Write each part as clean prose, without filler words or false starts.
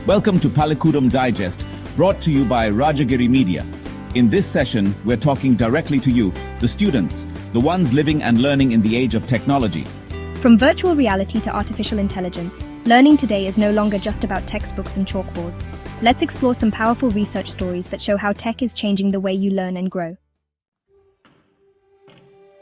Welcome to Pallikkutam Digest, brought to you by Rajagiri Media. In this session, we're talking directly to you, the students, the ones living and learning in the age of technology. From virtual reality to artificial intelligence, learning today is no longer just about textbooks and chalkboards. Let's explore some powerful research stories that show how tech is changing the way you learn and grow.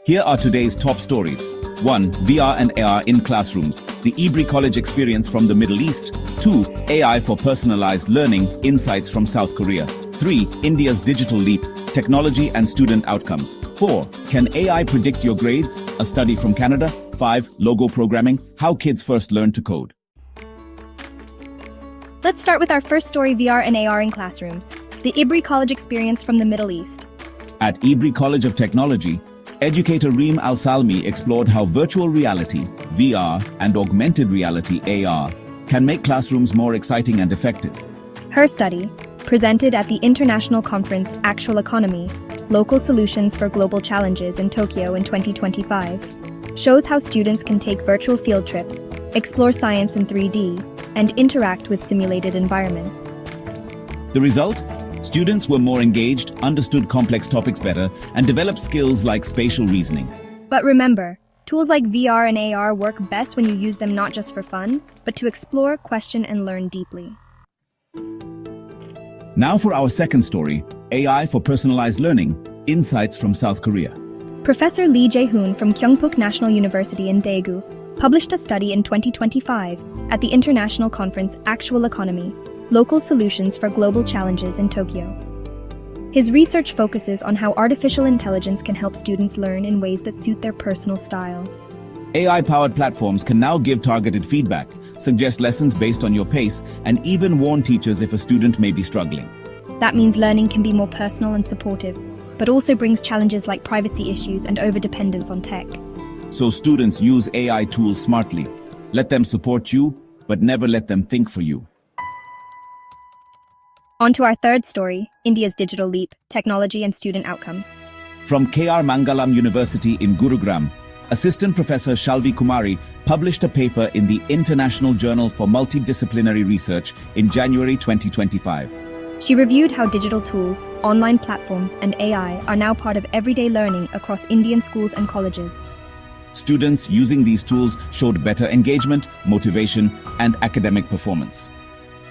Here are today's top stories. 1. VR and AR in classrooms, the Ebri College experience from the Middle East. 2. AI for personalized learning, insights from South Korea. 3. India's digital leap, technology and student outcomes. 4. Can AI predict your grades? A study from Canada. 5. Logo programming, how kids first learn to code. Let's start with our first story, VR and AR in classrooms, the Ebri College experience from the Middle East. At Ebri College of Technology, educator Reem Al-Salmi explored how virtual reality, VR, and augmented reality, AR, can make classrooms more exciting and effective. Her study, presented at the international conference Actual Economy, Local Solutions for Global Challenges in Tokyo in 2025, shows how students can take virtual field trips, explore science in 3D, and interact with simulated environments. The result? Students were more engaged, understood complex topics better, and developed skills like spatial reasoning. But remember, tools like VR and AR work best when you use them not just for fun, but to explore, question, and learn deeply. Now for our second story, AI for personalized learning, insights from South Korea. Professor Lee Jae-hoon from Kyungpook National University in Daegu published a study in 2025 at the international conference Actual Economy, Local Solutions for Global Challenges in Tokyo. His research focuses on how artificial intelligence can help students learn in ways that suit their personal style. AI-powered platforms can now give targeted feedback, suggest lessons based on your pace, and even warn teachers if a student may be struggling. That means learning can be more personal and supportive, but also brings challenges like privacy issues and overdependence on tech. So students use AI tools smartly. Let them support you, but never let them think for you. On to our third story, India's digital leap, technology and student outcomes. From K.R. Mangalam University in Gurugram, Assistant Professor Shalvi Kumari published a paper in the International Journal for Multidisciplinary Research in January 2025. She reviewed how digital tools, online platforms, and AI are now part of everyday learning across Indian schools and colleges. Students using these tools showed better engagement, motivation, and academic performance.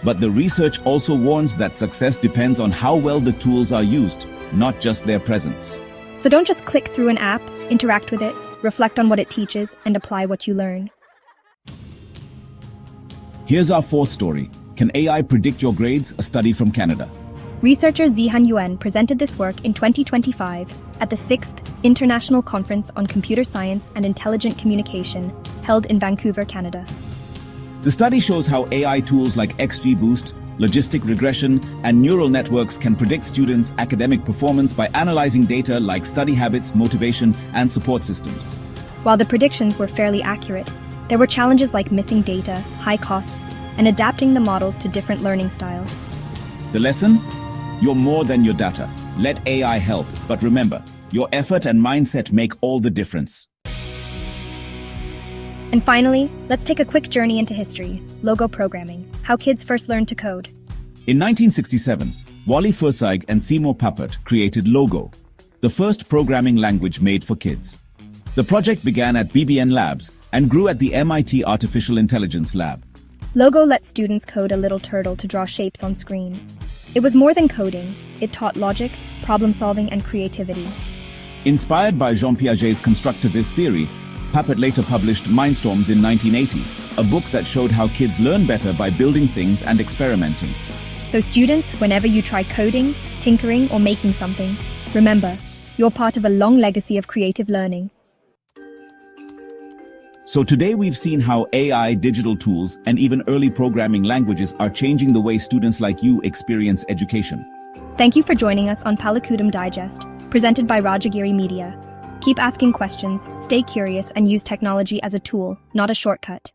But the research also warns that success depends on how well the tools are used, not just their presence. So don't just click through an app, interact with it, reflect on what it teaches, and apply what you learn. Here's our fourth story. Can AI predict your grades? A study from Canada. Researcher Zihan Yuan presented this work in 2025 at the 6th International Conference on Computer Science and Intelligent Communication, held in Vancouver, Canada. The study shows how AI tools like XGBoost, logistic regression, and neural networks can predict students' academic performance by analyzing data like study habits, motivation, and support systems. While the predictions were fairly accurate, there were challenges like missing data, high costs, and adapting the models to different learning styles. The lesson? You're more than your data. Let AI help, but remember, your effort and mindset make all the difference. And finally, let's take a quick journey into history, logo programming, how kids first learned to code. In 1967, Wally Furzeig and Seymour Papert created Logo, the first programming language made for kids. The project began at BBN Labs and grew at the MIT Artificial Intelligence Lab. Logo let students code a little turtle to draw shapes on screen. It was more than coding. It taught logic, problem-solving, and creativity. Inspired by Jean Piaget's constructivist theory, Papert later published Mindstorms in 1980, a book that showed how kids learn better by building things and experimenting. So students, whenever you try coding, tinkering, or making something, remember, you're part of a long legacy of creative learning. So today we've seen how AI, digital tools, and even early programming languages are changing the way students like you experience education. Thank you for joining us on Pallikkutam Digest, presented by Rajagiri Media. Keep asking questions, stay curious, and use technology as a tool, not a shortcut.